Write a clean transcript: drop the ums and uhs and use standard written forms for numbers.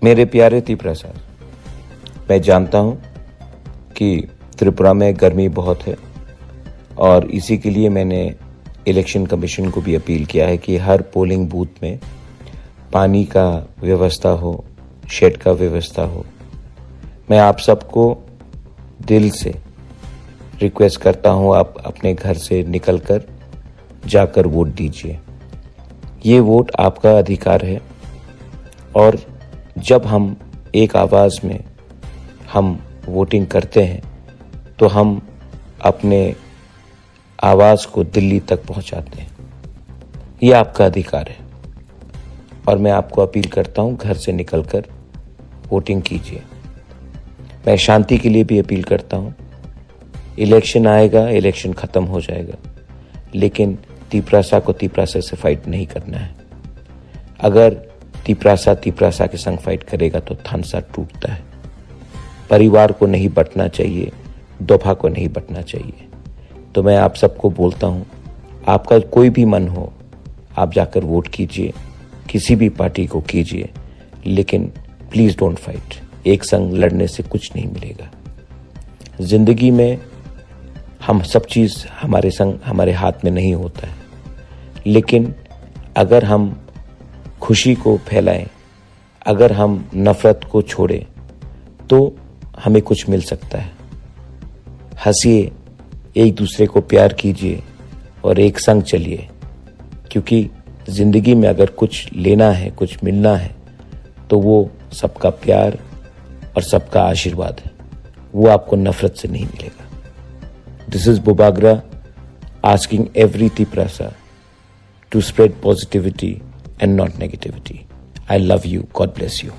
मेरे प्यारे त्रिपुरा, मैं जानता हूँ कि त्रिपुरा में गर्मी बहुत है और इसी के लिए मैंने इलेक्शन कमीशन को भी अपील किया है कि हर पोलिंग बूथ में पानी का व्यवस्था हो, शेड का व्यवस्था हो। मैं आप सबको दिल से रिक्वेस्ट करता हूँ, आप अपने घर से निकलकर जाकर वोट दीजिए। ये वोट आपका अधिकार है और जब हम एक आवाज़ में हम वोटिंग करते हैं तो हम अपने आवाज़ को दिल्ली तक पहुंचाते हैं। ये आपका अधिकार है और मैं आपको अपील करता हूं, घर से निकलकर वोटिंग कीजिए। मैं शांति के लिए भी अपील करता हूं। इलेक्शन आएगा, इलेक्शन ख़त्म हो जाएगा, लेकिन त्रिपुरा को त्रिपुरा से फाइट नहीं करना है। अगर त्रिपुरा के संग फाइट करेगा तो थानसा टूटता है। परिवार को नहीं बंटना चाहिए, दफा को नहीं बंटना चाहिए। तो मैं आप सबको बोलता हूँ, आपका कोई भी मन हो, आप जाकर वोट कीजिए, किसी भी पार्टी को कीजिए, लेकिन प्लीज़ डोंट फाइट। एक संग लड़ने से कुछ नहीं मिलेगा। जिंदगी में हम सब चीज़ हमारे संग हमारे हाथ में नहीं होता है, लेकिन अगर हम खुशी को फैलाएं, अगर हम नफरत को छोड़ें तो हमें कुछ मिल सकता है। हंसिए, एक दूसरे को प्यार कीजिए और एक संग चलिए, क्योंकि जिंदगी में अगर कुछ लेना है, कुछ मिलना है, तो वो सबका प्यार और सबका आशीर्वाद है। वो आपको नफरत से नहीं मिलेगा। This is Bubagra asking every Triprasa to spread positivity and not negativity. I love you. God bless you.